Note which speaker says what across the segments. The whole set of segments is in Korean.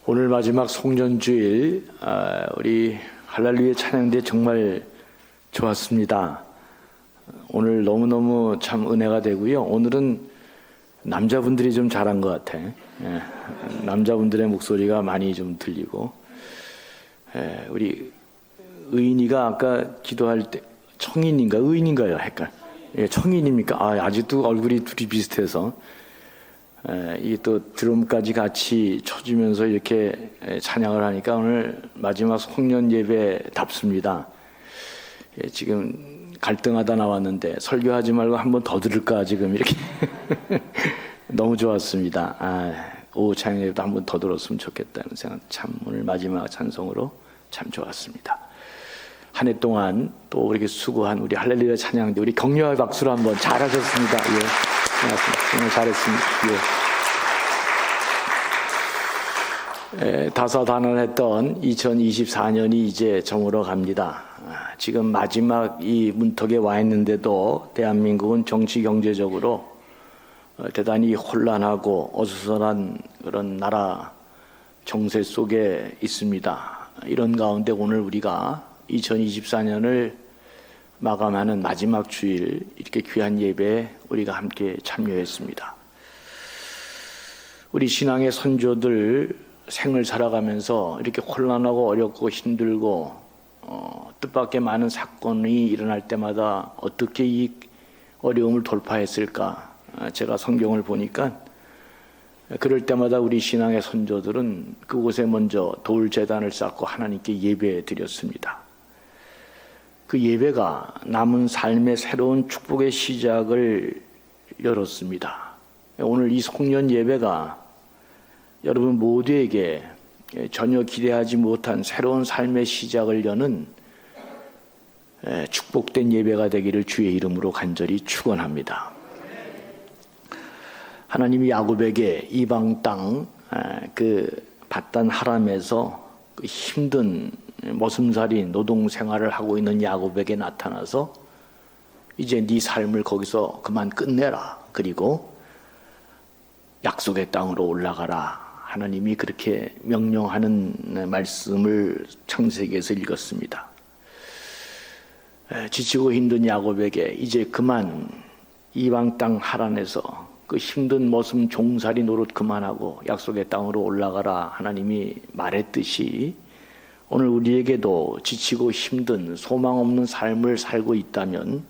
Speaker 1: 오늘 마지막 송년주일 우리 할렐루야 찬양대 정말 좋았습니다. 오늘 너무너무 참 은혜가 되고요. 오늘은 남자분들이 좀 잘한 것 같아. 남자분들의 목소리가 많이 좀 들리고, 우리 의인이가 아까 기도할 때 청인인가 의인인가요? 헷갈. 청인입니까? 아직도 얼굴이 둘이 비슷해서 이게 또 드럼까지 같이 쳐주면서 이렇게 찬양을 하니까 오늘 마지막 송년 예배답습니다. 지금 갈등하다 나왔는데 설교하지 말고 한 번 더 들을까 지금 이렇게 너무 좋았습니다. 오후 찬양 예배도 한 번 더 들었으면 좋겠다는 생각. 참 오늘 마지막 찬송으로 참 좋았습니다. 한 해 동안 또 이렇게 수고한 우리 할렐루야 찬양대 우리 격려의 박수로 한번 잘하셨습니다. 정말 잘했습니다. 다사다난했던 2024년이 이제 저물어 갑니다. 지금 마지막 이 문턱에 와 있는데도 대한민국은 정치 경제적으로 대단히 혼란하고 어수선한 그런 나라 정세 속에 있습니다. 이런 가운데 오늘 우리가 2024년을 마감하는 마지막 주일 이렇게 귀한 예배에 우리가 함께 참여했습니다. 우리 신앙의 선조들 생을 살아가면서 이렇게 혼란하고 어렵고 힘들고 뜻밖의 많은 사건이 일어날 때마다 어떻게 이 어려움을 돌파했을까? 제가 성경을 보니까 그럴 때마다 우리 신앙의 선조들은 그곳에 먼저 돌제단을 쌓고 하나님께 예배 드렸습니다. 그 예배가 남은 삶의 새로운 축복의 시작을 열었습니다. 오늘 이 송년 예배가 여러분 모두에게 전혀 기대하지 못한 새로운 삶의 시작을 여는 축복된 예배가 되기를 주의 이름으로 간절히 축원합니다. 하나님이 야곱에게 이방 땅 그 바단 하람에서 그 힘든 머슴살이 노동 생활을 하고 있는 야곱에게 나타나서 이제 네 삶을 거기서 그만 끝내라. 그리고 약속의 땅으로 올라가라. 하나님이 그렇게 명령하는 말씀을 창세기에서 읽었습니다. 지치고 힘든 야곱에게 이제 그만 이방 땅 하란에서 그 힘든 머슴 종살이 노릇 그만하고 약속의 땅으로 올라가라 하나님이 말했듯이 오늘 우리에게도 지치고 힘든 소망 없는 삶을 살고 있다면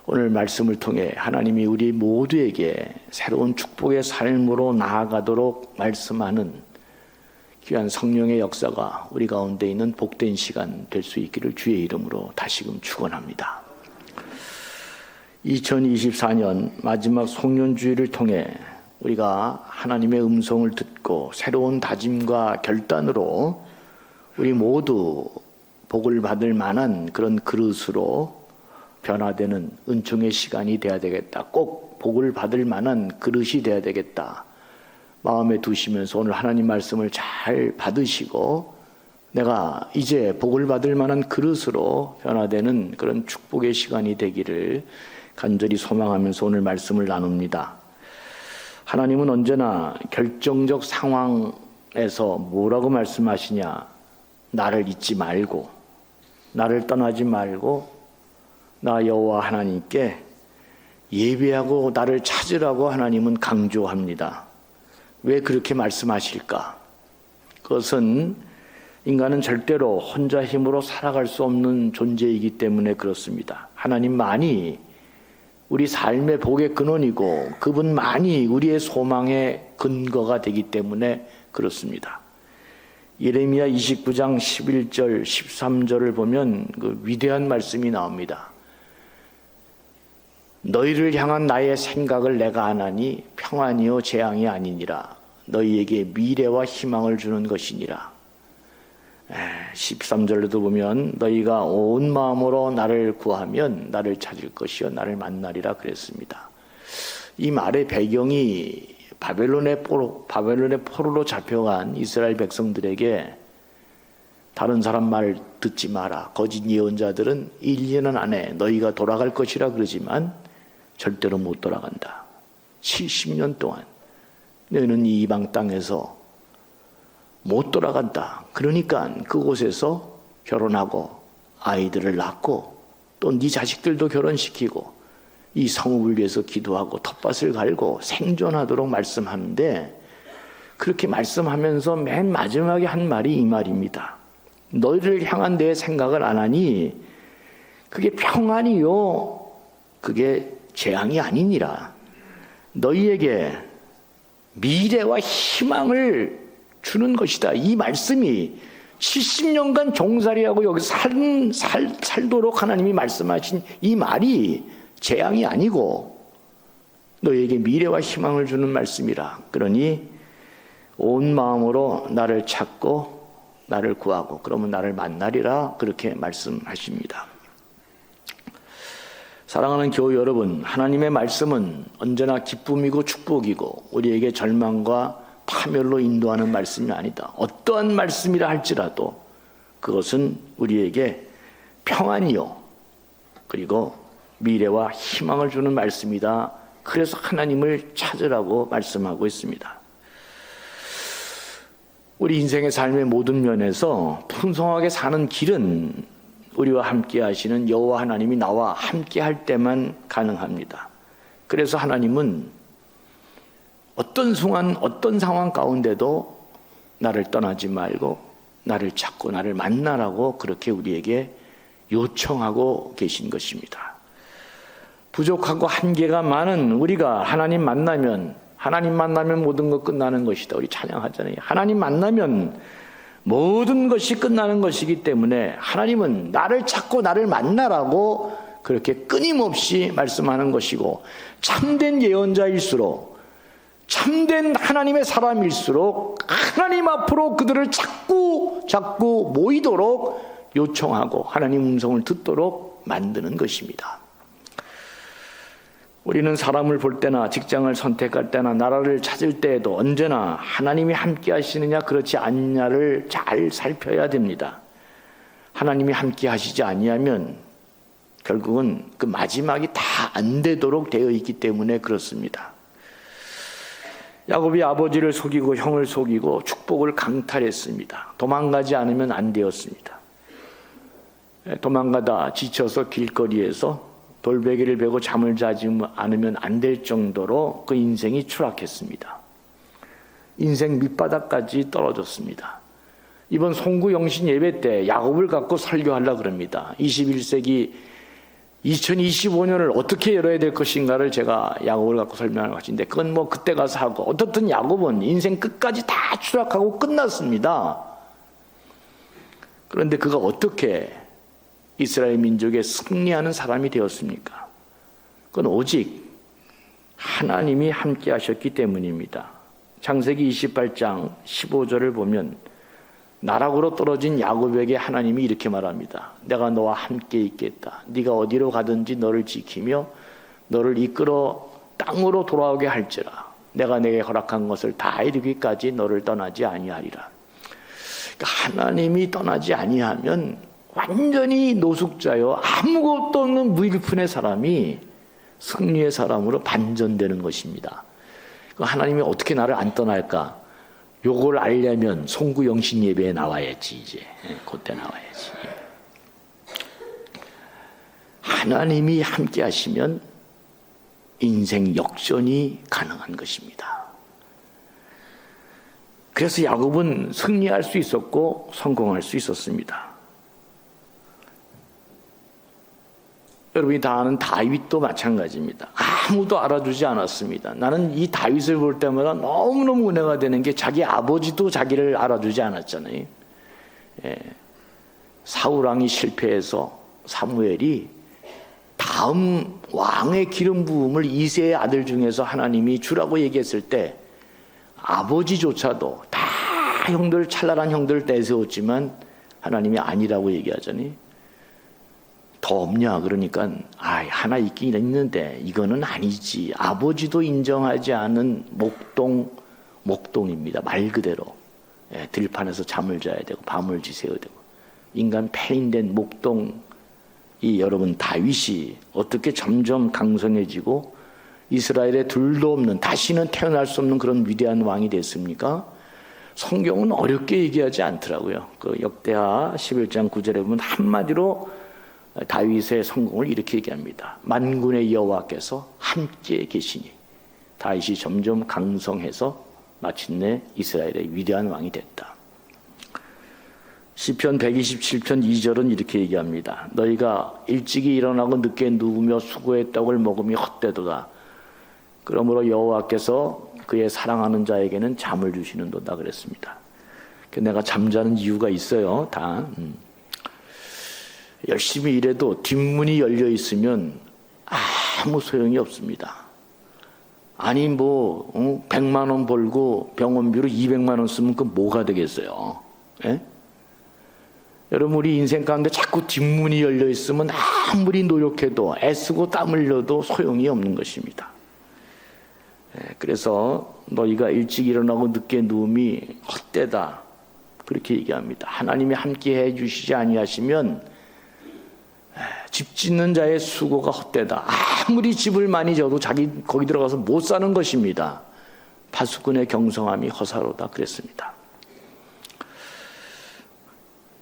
Speaker 1: 오늘 말씀을 통해 하나님이 우리 모두에게 새로운 축복의 삶으로 나아가도록 말씀하는 귀한 성령의 역사가 우리 가운데 있는 복된 시간 될 수 있기를 주의 이름으로 다시금 축원합니다. 2024년 마지막 송년주일을 통해 우리가 하나님의 음성을 듣고 새로운 다짐과 결단으로 우리 모두 복을 받을 만한 그런 그릇으로 변화되는 은총의 시간이 돼야 되겠다. 꼭 복을 받을 만한 그릇이 돼야 되겠다. 마음에 두시면서 오늘 하나님 말씀을 잘 받으시고 내가 이제 복을 받을 만한 그릇으로 변화되는 그런 축복의 시간이 되기를 간절히 소망하면서 오늘 말씀을 나눕니다. 하나님은 언제나 결정적 상황에서 뭐라고 말씀하시냐? 나를 잊지 말고, 나를 떠나지 말고 나 여호와 하나님께 예배하고 나를 찾으라고 하나님은 강조합니다. 왜 그렇게 말씀하실까? 그것은 인간은 절대로 혼자 힘으로 살아갈 수 없는 존재이기 때문에 그렇습니다. 하나님만이 우리 삶의 복의 근원이고 그분만이 우리의 소망의 근거가 되기 때문에 그렇습니다. 예레미야 29장 11절 13절을 보면 그 위대한 말씀이 나옵니다. 너희를 향한 나의 생각을 내가 아나니 평안이요 재앙이 아니니라. 너희에게 미래와 희망을 주는 것이니라. 13절에도 보면 너희가 온 마음으로 나를 구하면 나를 찾을 것이요 나를 만나리라 그랬습니다. 이 말의 배경이 바벨론의 포로로 잡혀간 이스라엘 백성들에게 다른 사람 말 듣지 마라. 거짓 예언자들은 1년 안에 너희가 돌아갈 것이라 그러지만 절대로 못 돌아간다. 70년 동안 너희는 이 이방 땅에서 못 돌아간다. 그러니까 그곳에서 결혼하고 아이들을 낳고 또 네 자식들도 결혼시키고 이 성읍을 위해서 기도하고 텃밭을 갈고 생존하도록 말씀하는데, 그렇게 말씀하면서 맨 마지막에 한 말이 이 말입니다. 너희를 향한 내 생각을 안 하니 그게 평안이요 그게 재앙이 아니니라. 너희에게 미래와 희망을 주는 것이다. 이 말씀이 70년간 종살이하고 여기서 살도록 하나님이 말씀하신 이 말이 재앙이 아니고 너희에게 미래와 희망을 주는 말씀이라. 그러니 온 마음으로 나를 찾고 나를 구하고 그러면 나를 만나리라. 그렇게 말씀하십니다. 사랑하는 교우 여러분, 하나님의 말씀은 언제나 기쁨이고 축복이고 우리에게 절망과 파멸로 인도하는 말씀이 아니다. 어떠한 말씀이라 할지라도 그것은 우리에게 평안이요 그리고 미래와 희망을 주는 말씀이다. 그래서 하나님을 찾으라고 말씀하고 있습니다. 우리 인생의 삶의 모든 면에서 풍성하게 사는 길은 우리와 함께 하시는 여호와 하나님이 나와 함께 할 때만 가능합니다. 그래서 하나님은 어떤 순간, 어떤 상황 가운데도 나를 떠나지 말고 나를 찾고 나를 만나라고 그렇게 우리에게 요청하고 계신 것입니다. 부족하고 한계가 많은 우리가 하나님 만나면 모든 것 끝나는 것이다. 우리 찬양하잖아요. 하나님 만나면 모든 것이 끝나는 것이기 때문에 하나님은 나를 찾고 나를 만나라고 그렇게 끊임없이 말씀하는 것이고, 참된 예언자일수록 참된 하나님의 사람일수록 하나님 앞으로 그들을 자꾸 모이도록 요청하고 하나님 음성을 듣도록 만드는 것입니다. 우리는 사람을 볼 때나 직장을 선택할 때나 나라를 찾을 때에도 언제나 하나님이 함께 하시느냐 그렇지 않느냐를 잘 살펴야 됩니다. 하나님이 함께 하시지 아니하면 결국은 그 마지막이 다 안 되도록 되어 있기 때문에 그렇습니다. 야곱이 아버지를 속이고 형을 속이고 축복을 강탈했습니다. 도망가지 않으면 안 되었습니다. 도망가다 지쳐서 길거리에서 돌베개를 베고 잠을 자지 않으면 안 될 정도로 그 인생이 추락했습니다. 인생 밑바닥까지 떨어졌습니다. 이번 송구영신 예배 때 야곱을 갖고 설교하려고 그럽니다. 21세기 2025년을 어떻게 열어야 될 것인가를 제가 야곱을 갖고 설명하는 것인데, 그건 뭐 그때 가서 하고, 어떻든 야곱은 인생 끝까지 다 추락하고 끝났습니다. 그런데 그가 어떻게 이스라엘 민족에 승리하는 사람이 되었습니까? 그건 오직 하나님이 함께 하셨기 때문입니다. 창세기 28장 15절을 보면 나락으로 떨어진 야곱에게 하나님이 이렇게 말합니다. 내가 너와 함께 있겠다. 네가 어디로 가든지 너를 지키며 너를 이끌어 땅으로 돌아오게 할지라. 내가 내게 허락한 것을 다 이루기까지 너를 떠나지 아니하리라. 그러니까 하나님이 떠나지 아니하면 완전히 노숙자요 아무것도 없는 무일푼의 사람이 승리의 사람으로 반전되는 것입니다. 하나님이 어떻게 나를 안 떠날까? 요걸 알려면 송구영신 예배에 나와야지. 이제 그때 나와야지. 하나님이 함께 하시면 인생 역전이 가능한 것입니다. 그래서 야곱은 승리할 수 있었고 성공할 수 있었습니다. 여러분이 다 아는 다윗도 마찬가지입니다. 아무도 알아주지 않았습니다. 나는 이 다윗을 볼 때마다 너무너무 은혜가 되는 게 자기 아버지도 자기를 알아주지 않았잖아요. 사울왕이 실패해서 사무엘이 다음 왕의 기름 부음을 이새의 아들 중에서 하나님이 주라고 얘기했을 때 아버지조차도 다 형들, 찬란한 형들을 내세웠지만 하나님이 아니라고 얘기하잖아요. 더 없냐? 그러니까 하나 있긴 있는데 이거는 아니지. 아버지도 인정하지 않은 목동입니다. 말 그대로 들판에서 잠을 자야 되고 밤을 지새야 되고 인간 폐인된 목동이 여러분 다윗이 어떻게 점점 강성해지고 이스라엘에 둘도 없는 다시는 태어날 수 없는 그런 위대한 왕이 됐습니까? 성경은 어렵게 얘기하지 않더라고요. 그 역대하 11장 9절에 보면 한마디로 다윗의 성공을 이렇게 얘기합니다. 만군의 여호와께서 함께 계시니 다윗이 점점 강성해서 마침내 이스라엘의 위대한 왕이 됐다. 시편 127편 2절은 이렇게 얘기합니다. 너희가 일찍이 일어나고 늦게 누우며 수고의 떡을 먹음이 헛되도다. 그러므로 여호와께서 그의 사랑하는 자에게는 잠을 주시는도다 그랬습니다. 내가 잠자는 이유가 있어요. 다 열심히 일해도 뒷문이 열려 있으면 아무 소용이 없습니다. 아니 100만 원 벌고 병원비로 200만 원 쓰면 그 뭐가 되겠어요? 예? 여러분 우리 인생 가운데 자꾸 뒷문이 열려 있으면 아무리 노력해도 애쓰고 땀 흘려도 소용이 없는 것입니다. 그래서 너희가 일찍 일어나고 늦게 누움이 헛되다 그렇게 얘기합니다. 하나님이 함께 해주시지 아니하시면 집 짓는 자의 수고가 헛되다. 아무리 집을 많이 져도 자기 거기 들어가서 못 사는 것입니다. 파수꾼의 경성함이 허사로다 그랬습니다.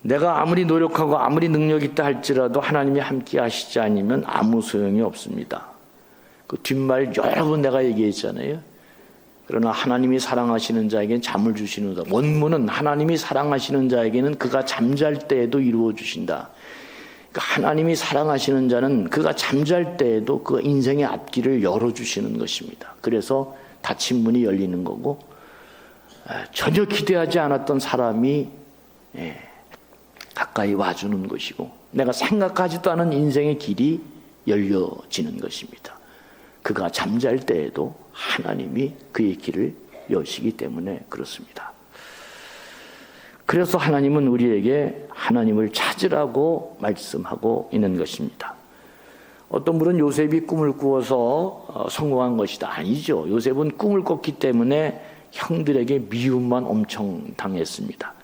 Speaker 1: 내가 아무리 노력하고 아무리 능력 있다 할지라도 하나님이 함께 하시지 않으면 아무 소용이 없습니다. 그 뒷말 여러 번 내가 얘기했잖아요. 그러나 하나님이 사랑하시는 자에게는 잠을 주시는다. 원문은 하나님이 사랑하시는 자에게는 그가 잠잘 때에도 이루어 주신다. 그러니까 하나님이 사랑하시는 자는 그가 잠잘 때에도 그 인생의 앞길을 열어주시는 것입니다. 그래서 닫힌 문이 열리는 거고 전혀 기대하지 않았던 사람이 가까이 와주는 것이고 내가 생각하지도 않은 인생의 길이 열려지는 것입니다. 그가 잠잘 때에도 하나님이 그의 길을 여시기 때문에 그렇습니다. 그래서 하나님은 우리에게 하나님을 찾으라고 말씀하고 있는 것입니다. 어떤 분은 요셉이 꿈을 꾸어서 성공한 것이다. 아니죠. 요셉은 꿈을 꿨기 때문에 형들에게 미움만 엄청 당했습니다.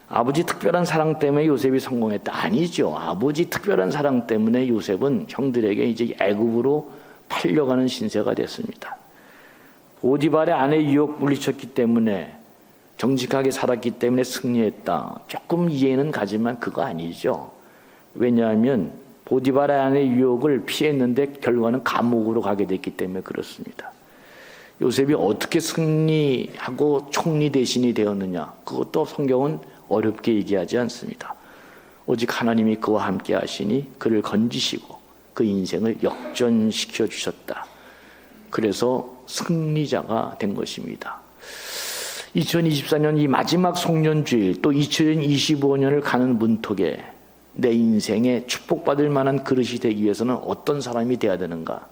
Speaker 1: 아버지 특별한 사랑 때문에 요셉이 성공했다. 아니죠. 아버지 특별한 사랑 때문에 요셉은 형들에게 이제 애굽으로 팔려가는 신세가 됐습니다. 보디발의 아내 유혹 물리쳤기 때문에 정직하게 살았기 때문에 승리했다. 조금 이해는 가지만 그거 아니죠. 왜냐하면 보디발의 아내 유혹을 피했는데 결과는 감옥으로 가게 됐기 때문에 그렇습니다. 요셉이 어떻게 승리하고 총리 대신이 되었느냐? 그것도 성경은 어렵게 얘기하지 않습니다. 오직 하나님이 그와 함께 하시니 그를 건지시고 그 인생을 역전시켜 주셨다. 그래서 승리자가 된 것입니다. 2024년 이 마지막 송년주일 또 2025년을 가는 문턱에 내 인생에 축복받을 만한 그릇이 되기 위해서는 어떤 사람이 되어야 되는가?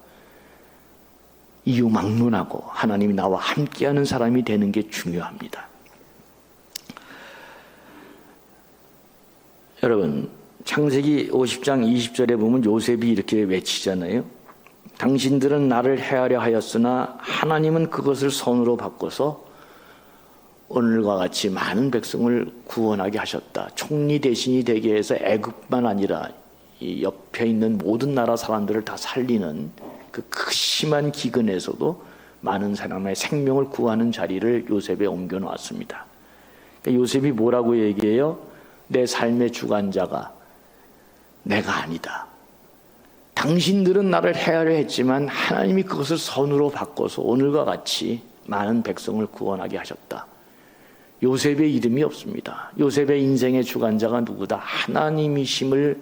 Speaker 1: 이유망론하고 하나님이 나와 함께하는 사람이 되는 게 중요합니다. 여러분 창세기 50장 20절에 보면 요셉이 이렇게 외치잖아요. 당신들은 나를 해하려 하였으나 하나님은 그것을 선으로 바꿔서 오늘과 같이 많은 백성을 구원하게 하셨다. 총리 대신이 되게 해서 애굽만 아니라 이 옆에 있는 모든 나라 사람들을 다 살리는 그 심한 기근에서도 많은 사람의 생명을 구하는 자리를 요셉에 옮겨 놓았습니다. 그러니까 요셉이 뭐라고 얘기해요? 내 삶의 주관자가 내가 아니다. 당신들은 나를 해하려 했지만 하나님이 그것을 선으로 바꿔서 오늘과 같이 많은 백성을 구원하게 하셨다. 요셉의 이름이 없습니다. 요셉의 인생의 주관자가 누구다? 하나님이심을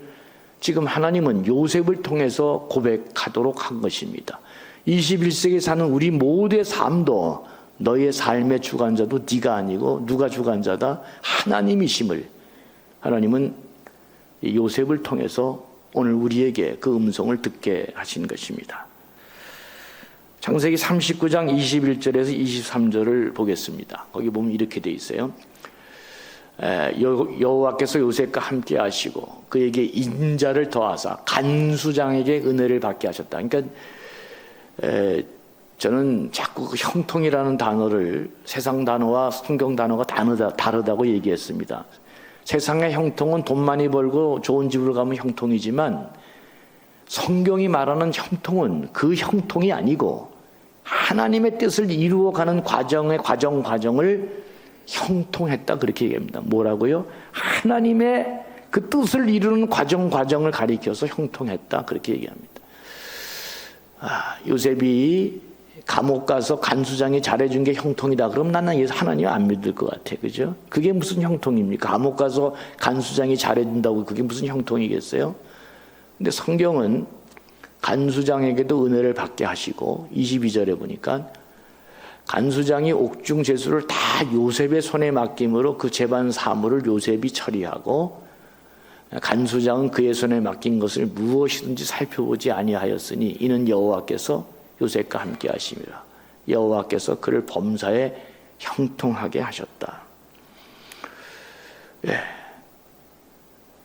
Speaker 1: 지금 하나님은 요셉을 통해서 고백하도록 한 것입니다. 21세기에 사는 우리 모두의 삶도 너의 삶의 주관자도 네가 아니고 누가 주관자다? 하나님이심을 하나님은 요셉을 통해서 오늘 우리에게 그 음성을 듣게 하신 것입니다. 창세기 39장 21절에서 23절을 보겠습니다. 거기 보면 이렇게 돼 있어요. 여호와께서 요셉과 함께 하시고 그에게 인자를 더하사 간수장에게 은혜를 받게 하셨다. 그러니까 저는 자꾸 그 형통이라는 단어를 세상 단어와 성경 단어가 다르다고 얘기했습니다. 세상의 형통은 돈 많이 벌고 좋은 집으로 가면 형통이지만 성경이 말하는 형통은 그 형통이 아니고 하나님의 뜻을 이루어가는 과정을 형통했다 그렇게 얘기합니다. 뭐라고요? 하나님의 그 뜻을 이루는 과정을 가리켜서 형통했다 그렇게 얘기합니다. 요셉이 감옥 가서 간수장이 잘해준 게 형통이다. 그럼 나는 하나님 안 믿을 것 같아. 그죠? 그게 무슨 형통입니까? 감옥 가서 간수장이 잘해준다고 그게 무슨 형통이겠어요? 근데 성경은 간수장에게도 은혜를 받게 하시고 22절에 보니까 간수장이 옥중 제수를 다 요셉의 손에 맡김으로 그 재반 사물을 요셉이 처리하고 간수장은 그의 손에 맡긴 것을 무엇이든지 살펴보지 아니하였으니 이는 여호와께서 요셉과 함께 하심이라. 여호와께서 그를 범사에 형통하게 하셨다.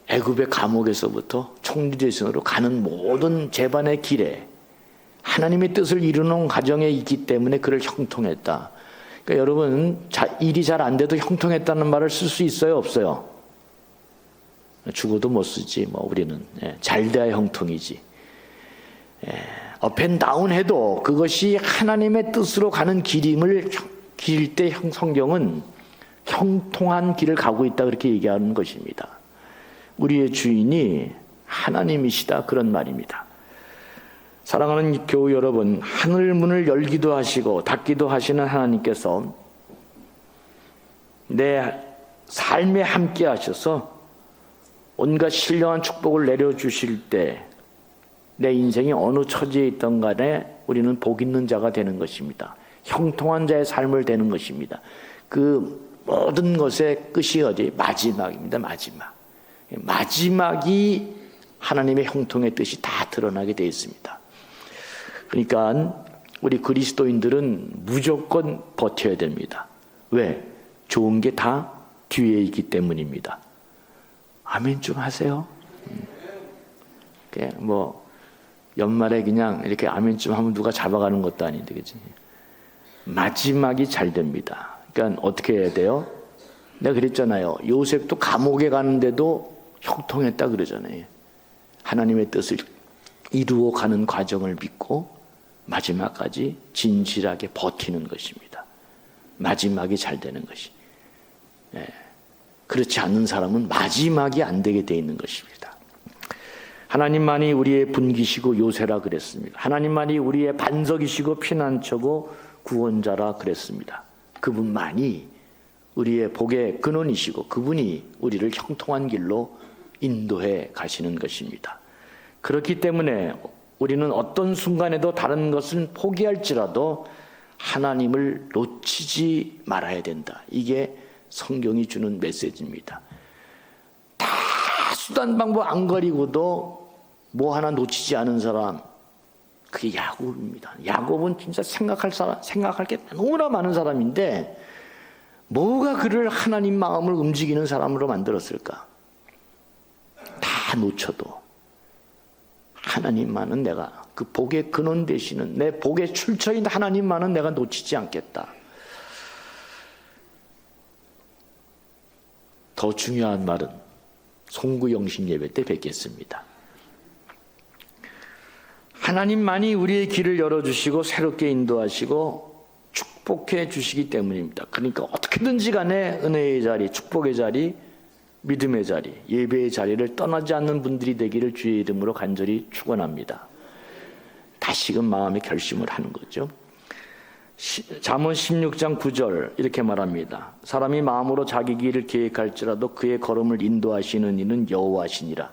Speaker 1: 애굽의 감옥에서부터 총리대신으로 가는 모든 재반의 길에 하나님의 뜻을 이루는 과정에 있기 때문에 그를 형통했다. 그러니까 여러분 일이 잘 안 돼도 형통했다는 말을 쓸 수 있어요, 없어요? 죽어도 못 쓰지. 뭐 우리는 잘 돼야 형통이지. 업앤다운 해도 그것이 하나님의 뜻으로 가는 길임을 길 때 성경은 형통한 길을 가고 있다 그렇게 얘기하는 것입니다. 우리의 주인이 하나님이시다 그런 말입니다. 사랑하는 교우 여러분, 하늘 문을 열기도 하시고 닫기도 하시는 하나님께서 내 삶에 함께 하셔서 온갖 신령한 축복을 내려주실 때 내 인생이 어느 처지에 있던 간에 우리는 복 있는 자가 되는 것입니다. 형통한 자의 삶을 되는 것입니다. 그 모든 것의 끝이 어디? 마지막입니다. 마지막이 하나님의 형통의 뜻이 다 드러나게 되어 있습니다. 그러니까 우리 그리스도인들은 무조건 버텨야 됩니다. 왜? 좋은 게 다 뒤에 있기 때문입니다. 아멘 좀 하세요. 뭐 연말에 그냥 이렇게 아멘 좀 하면 누가 잡아가는 것도 아닌데, 그치? 마지막이 잘 됩니다. 그러니까 어떻게 해야 돼요? 내가 그랬잖아요. 요셉도 감옥에 가는데도 형통했다 그러잖아요. 하나님의 뜻을 이루어 가는 과정을 믿고 마지막까지 진실하게 버티는 것입니다. 마지막이 잘 되는 것이. 그렇지 않는 사람은 마지막이 안 되게 돼 있는 것입니다. 하나님만이 우리의 분기시고 요새라 그랬습니다. 하나님만이 우리의 반석이시고 피난처고 구원자라 그랬습니다. 그분만이 우리의 복의 근원이시고 그분이 우리를 형통한 길로 인도해 가시는 것입니다. 그렇기 때문에 우리는 어떤 순간에도 다른 것은 포기할지라도 하나님을 놓치지 말아야 된다. 이게 성경이 주는 메시지입니다. 다 수단 방법 안 거리고도 뭐 하나 놓치지 않은 사람, 그게 야곱입니다. 야곱은 진짜 생각할 게 너무나 많은 사람인데 뭐가 그를 하나님 마음을 움직이는 사람으로 만들었을까? 다 놓쳐도 하나님만은 내가 그 복의 근원 되시는 내 복의 출처인 하나님만은 내가 놓치지 않겠다. 더 중요한 말은 송구영신 예배 때 뵙겠습니다. 하나님만이 우리의 길을 열어주시고 새롭게 인도하시고 축복해 주시기 때문입니다. 그러니까 어떻게든지 간에 은혜의 자리, 축복의 자리, 믿음의 자리, 예배의 자리를 떠나지 않는 분들이 되기를 주의 이름으로 간절히 축원합니다. 다시금 마음의 결심을 하는 거죠. 잠언 16장 9절 이렇게 말합니다. 사람이 마음으로 자기 길을 계획할지라도 그의 걸음을 인도하시는 이는 여호와시니라.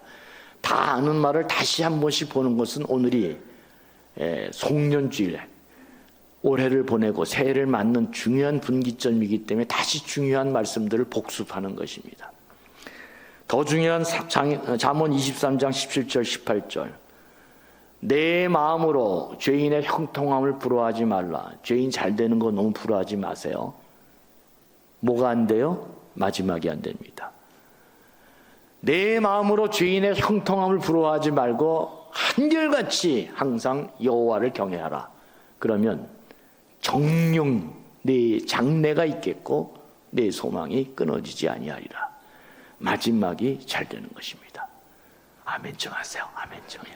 Speaker 1: 다 아는 말을 다시 한 번씩 보는 것은 오늘이 송년주일, 올해를 보내고 새해를 맞는 중요한 분기점이기 때문에 다시 중요한 말씀들을 복습하는 것입니다. 더 중요한 잠언 23장 17절 18절 내 마음으로 죄인의 형통함을 부러워하지 말라. 죄인 잘 되는 거 너무 부러워하지 마세요. 뭐가 안 돼요? 마지막이 안 됩니다. 내 마음으로 죄인의 형통함을 부러워하지 말고 한결같이 항상 여호와를 경외하라. 그러면 정녕 내 장래가 있겠고 내 소망이 끊어지지 아니하리라. 마지막이 잘 되는 것입니다. 아멘 좀 하세요. 아멘 좀요.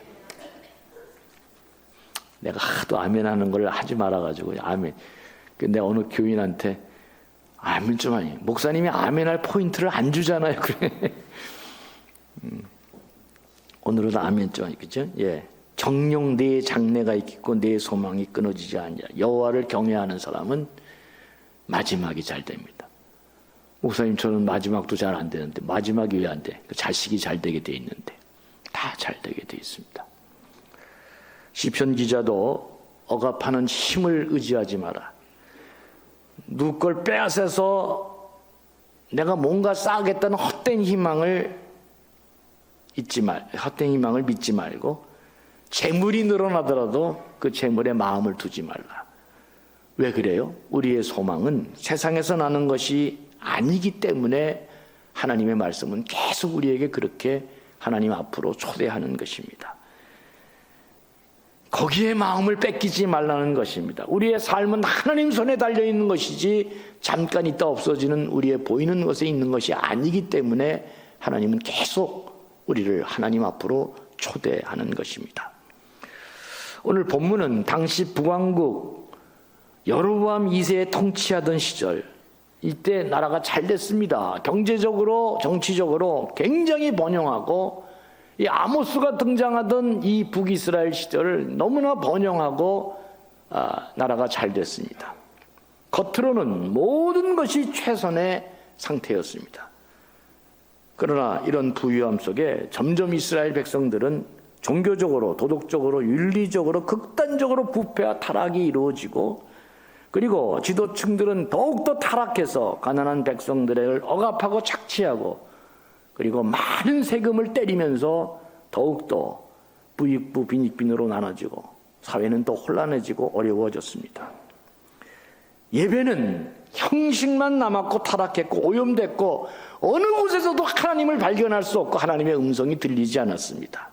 Speaker 1: 내가 하도 아멘 하는 걸 하지 말아가지고 아멘. 근데 어느 교인한테 아멘 좀 하니. 목사님이 아멘할 포인트를 안 주잖아요. 그래. 오늘은 아멘 좀 하니. 그죠? 예. 정녕 내 장래가 있고 내 소망이 끊어지지 않냐. 여호와를 경외하는 사람은 마지막이 잘 됩니다. 목사님 저는 마지막도 잘 안 되는데 마지막이 왜 안 돼? 그 자식이 잘 되게 돼 있는데 다 잘 되게 돼 있습니다. 시편 기자도 억압하는 힘을 의지하지 마라. 누구 걸 빼앗아서 내가 뭔가 쌓겠다는 헛된 희망을 믿지 말고 재물이 늘어나더라도 그 재물에 마음을 두지 말라. 왜 그래요? 우리의 소망은 세상에서 나는 것이 아니기 때문에 하나님의 말씀은 계속 우리에게 그렇게 하나님 앞으로 초대하는 것입니다. 거기에 마음을 뺏기지 말라는 것입니다. 우리의 삶은 하나님 손에 달려있는 것이지 잠깐 있다 없어지는 우리의 보이는 것에 있는 것이 아니기 때문에 하나님은 계속 우리를 하나님 앞으로 초대하는 것입니다. 오늘 본문은 당시 북왕국 여로보암 2세에 통치하던 시절, 이때 나라가 잘 됐습니다. 경제적으로 정치적으로 굉장히 번영하고 이 아모스가 등장하던 이 북이스라엘 시절을 너무나 번영하고 나라가 잘 됐습니다. 겉으로는 모든 것이 최선의 상태였습니다. 그러나 이런 부유함 속에 점점 이스라엘 백성들은 종교적으로, 도덕적으로, 윤리적으로 극단적으로 부패와 타락이 이루어지고, 그리고 지도층들은 더욱더 타락해서 가난한 백성들을 억압하고 착취하고, 그리고 많은 세금을 때리면서 더욱더 부익부 빈익빈으로 나눠지고 사회는 또 혼란해지고 어려워졌습니다. 예배는 형식만 남았고 타락했고 오염됐고 어느 곳에서도 하나님을 발견할 수 없고 하나님의 음성이 들리지 않았습니다.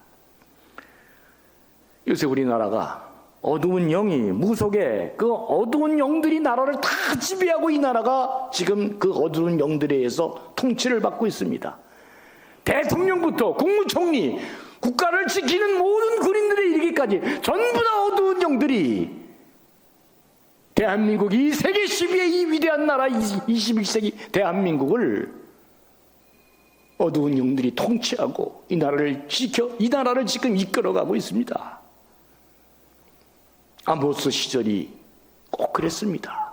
Speaker 1: 요새 우리나라가 어두운 영이 무속에 그 어두운 영들이 나라를 다 지배하고 이 나라가 지금 그 어두운 영들에 의해서 통치를 받고 있습니다. 대통령부터 국무총리, 국가를 지키는 모든 군인들에 이르기까지 전부 다 어두운 영들이 대한민국 이 세계 10위의 이 위대한 나라 21세기 대한민국을 어두운 영들이 통치하고 이 나라를 지금 이끌어가고 있습니다. 아모스 시절이 꼭 그랬습니다.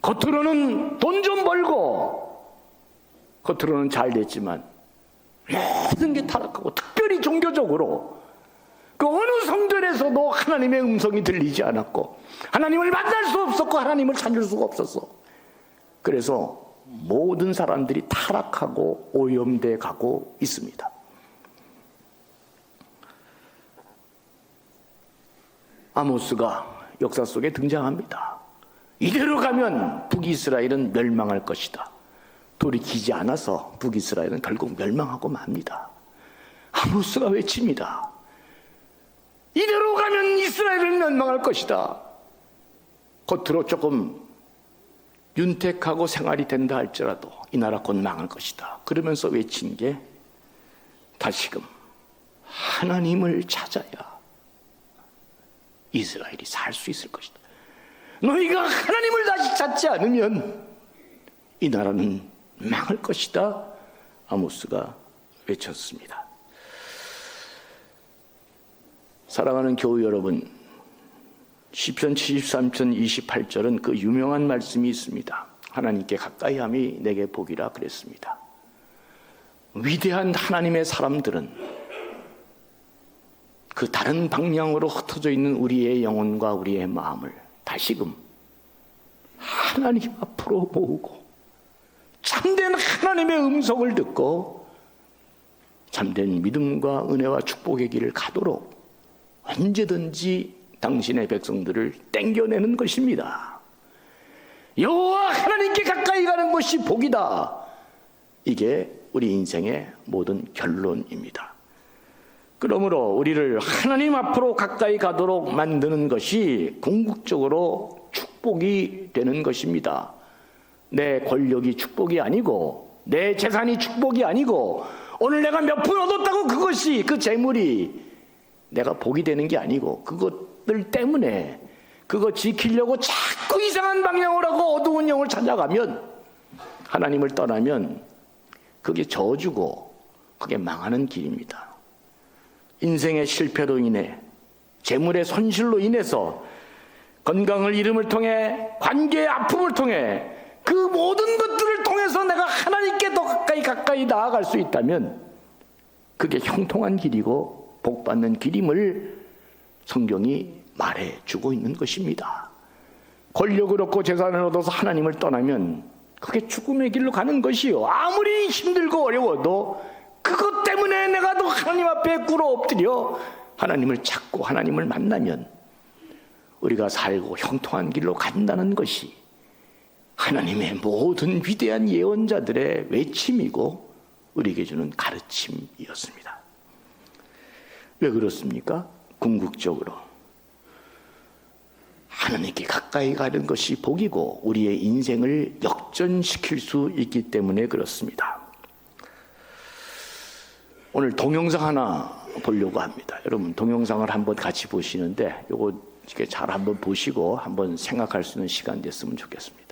Speaker 1: 겉으로는 돈 좀 벌고 겉으로는 잘 됐지만 모든 게 타락하고 특별히 종교적으로 그 어느 성전에서도 하나님의 음성이 들리지 않았고 하나님을 만날 수 없었고 하나님을 찾을 수가 없었어. 그래서 모든 사람들이 타락하고 오염돼 가고 있습니다. 아모스가 역사 속에 등장합니다. 이대로 가면 북이스라엘은 멸망할 것이다. 돌이키지 않아서 북이스라엘은 결국 멸망하고 맙니다. 아모스가 외칩니다. 이대로 가면 이스라엘은 멸망할 것이다. 겉으로 조금 윤택하고 생활이 된다 할지라도 이 나라 곧 망할 것이다. 그러면서 외친 게 다시금 하나님을 찾아야 이스라엘이 살 수 있을 것이다. 너희가 하나님을 다시 찾지 않으면 이 나라는 망할 것이다. 아모스가 외쳤습니다. 사랑하는 교우 여러분, 시편 73편 28절은 그 유명한 말씀이 있습니다. 하나님께 가까이함이 내게 복이라 그랬습니다. 위대한 하나님의 사람들은 그 다른 방향으로 흩어져 있는 우리의 영혼과 우리의 마음을 다시금 하나님 앞으로 모으고 참된 하나님의 음성을 듣고 참된 믿음과 은혜와 축복의 길을 가도록 언제든지 당신의 백성들을 땡겨내는 것입니다. 여호와 하나님께 가까이 가는 것이 복이다. 이게 우리 인생의 모든 결론입니다. 그러므로 우리를 하나님 앞으로 가까이 가도록 만드는 것이 궁극적으로 축복이 되는 것입니다. 내 권력이 축복이 아니고 내 재산이 축복이 아니고 오늘 내가 몇 푼 얻었다고 그것이 그 재물이 내가 복이 되는 게 아니고 그것들 때문에 그거 지키려고 자꾸 이상한 방향으로 하고 어두운 영을 찾아가면, 하나님을 떠나면 그게 저주고 그게 망하는 길입니다. 인생의 실패로 인해, 재물의 손실로 인해서, 건강을 잃음을 통해, 관계의 아픔을 통해, 그 모든 것들을 통해서 내가 하나님께 더 가까이 나아갈 수 있다면 그게 형통한 길이고 복받는 길임을 성경이 말해주고 있는 것입니다. 권력을 얻고 재산을 얻어서 하나님을 떠나면 그게 죽음의 길로 가는 것이요, 아무리 힘들고 어려워도 그것 때문에 내가 더 하나님 앞에 꿇어 엎드려 하나님을 찾고 하나님을 만나면 우리가 살고 형통한 길로 간다는 것이 하나님의 모든 위대한 예언자들의 외침이고 우리에게 주는 가르침이었습니다. 왜 그렇습니까? 궁극적으로 하나님께 가까이 가는 것이 복이고 우리의 인생을 역전시킬 수 있기 때문에 그렇습니다. 오늘 동영상 하나 보려고 합니다. 여러분, 동영상을 한번 같이 보시는데 요거 이렇게 잘 한번 보시고 한번 생각할 수 있는 시간 됐으면 좋겠습니다.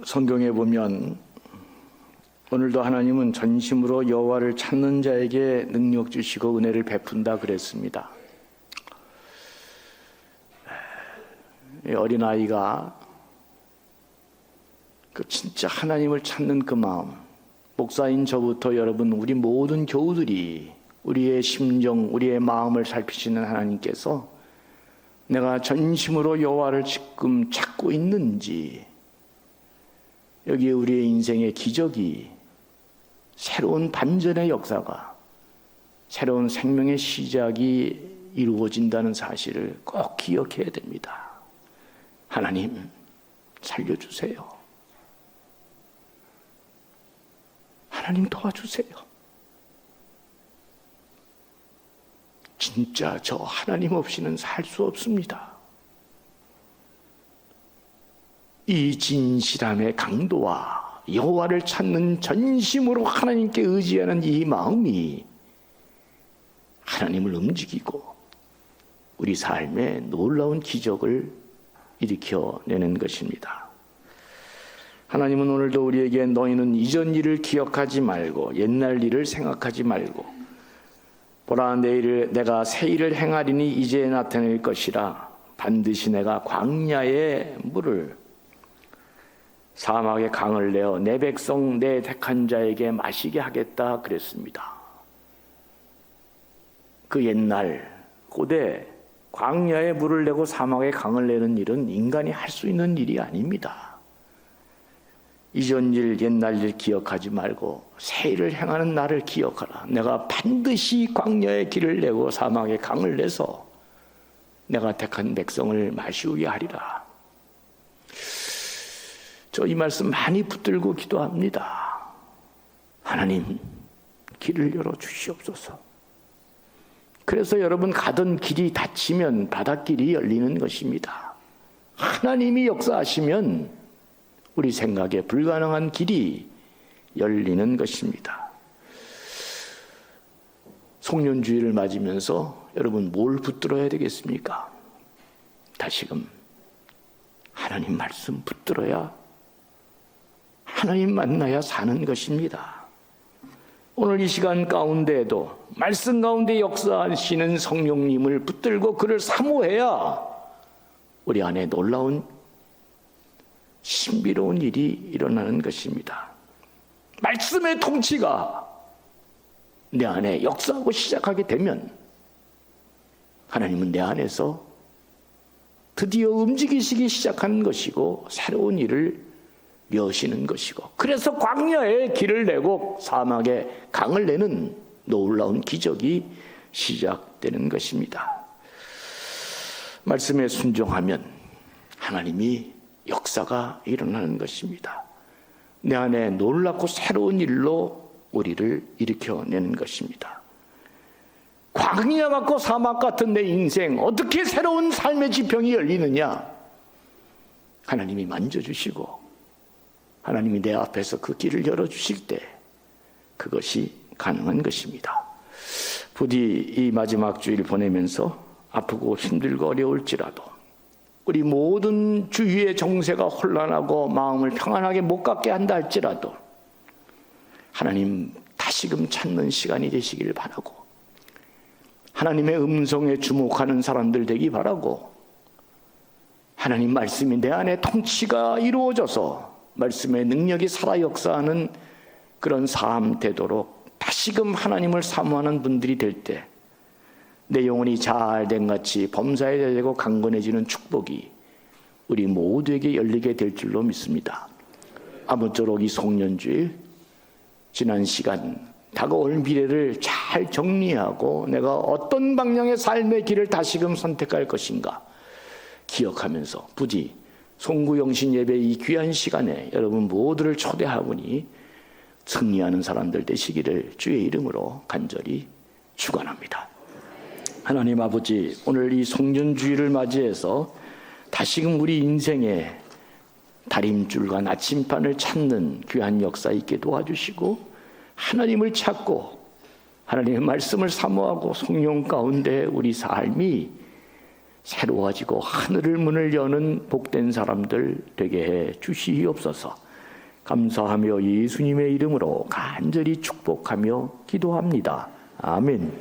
Speaker 1: 성경에 보면 오늘도 하나님은 전심으로 여호와를 찾는 자에게 능력 주시고 은혜를 베푼다 그랬습니다. 어린아이가 그 진짜 하나님을 찾는 그 마음, 목사인 저부터 여러분 우리 모든 교우들이 우리의 심정, 우리의 마음을 살피시는 하나님께서 내가 전심으로 여호와를 지금 찾고 있는지, 여기에 우리의 인생의 기적이, 새로운 반전의 역사가, 새로운 생명의 시작이 이루어진다는 사실을 꼭 기억해야 됩니다. 하나님, 살려주세요. 하나님 도와주세요. 진짜 저 하나님 없이는 살 수 없습니다. 이 진실함의 강도와 여호와를 찾는 전심으로 하나님께 의지하는 이 마음이 하나님을 움직이고 우리 삶에 놀라운 기적을 일으켜내는 것입니다. 하나님은 오늘도 우리에게 너희는 이전 일을 기억하지 말고 옛날 일을 생각하지 말고 보라 내가 새 일을 행하리니 이제 나타낼 것이라 반드시 내가 광야의 물을 사막의 강을 내어 내 백성 내 택한 자에게 마시게 하겠다 그랬습니다. 그 옛날 고대 광야의 물을 내고 사막의 강을 내는 일은 인간이 할 수 있는 일이 아닙니다. 이전 일 옛날 일 기억하지 말고 새 일을 행하는 나를 기억하라. 내가 반드시 광야의 길을 내고 사막의 강을 내서 내가 택한 백성을 마시우게 하리라. 저 이 말씀 많이 붙들고 기도합니다. 하나님 길을 열어 주시옵소서. 그래서 여러분 가던 길이 닫히면 바닷길이 열리는 것입니다. 하나님이 역사하시면 우리 생각에 불가능한 길이 열리는 것입니다. 송년주의를 맞으면서 여러분 뭘 붙들어야 되겠습니까? 다시금 하나님 말씀 붙들어야 하나님 만나야 사는 것입니다. 오늘 이 시간 가운데에도 말씀 가운데 역사하시는 성령님을 붙들고 그를 사모해야 우리 안에 놀라운 신비로운 일이 일어나는 것입니다. 말씀의 통치가 내 안에 역사하고 시작하게 되면 하나님은 내 안에서 드디어 움직이시기 시작하는 것이고 새로운 일을 여시는 것이고 그래서 광야에 길을 내고 사막에 강을 내는 놀라운 기적이 시작되는 것입니다. 말씀에 순종하면 하나님이 역사가 일어나는 것입니다. 내 안에 놀랍고 새로운 일로 우리를 일으켜내는 것입니다. 광야 같고 사막 같은 내 인생 어떻게 새로운 삶의 지평이 열리느냐? 하나님이 만져주시고 하나님이 내 앞에서 그 길을 열어주실 때 그것이 가능한 것입니다. 부디 이 마지막 주일 보내면서 아프고 힘들고 어려울지라도 우리 모든 주위의 정세가 혼란하고 마음을 평안하게 못 갖게 한다 할지라도 하나님 다시금 찾는 시간이 되시길 바라고 하나님의 음성에 주목하는 사람들 되기 바라고 하나님 말씀이 내 안에 통치가 이루어져서 말씀의 능력이 살아 역사하는 그런 삶 되도록 다시금 하나님을 사모하는 분들이 될 때 내 영혼이 잘된 같이 범사에 되고 강건해지는 축복이 우리 모두에게 열리게 될 줄로 믿습니다. 아무쪼록 이 송년주일 지난 시간 다가올 미래를 잘 정리하고 내가 어떤 방향의 삶의 길을 다시금 선택할 것인가 기억하면서 부디 송구영신 예배 이 귀한 시간에 여러분 모두를 초대하오니 승리하는 사람들 되시기를 주의 이름으로 간절히 축원합니다. 하나님 아버지, 오늘 이 송년주일을 맞이해서 다시금 우리 인생에 다림줄과 나침반을 찾는 귀한 역사 있게 도와주시고 하나님을 찾고 하나님의 말씀을 사모하고 성령 가운데 우리 삶이 새로워지고 하늘을 문을 여는 복된 사람들 되게 해 주시옵소서. 감사하며 예수님의 이름으로 간절히 축복하며 기도합니다. 아멘.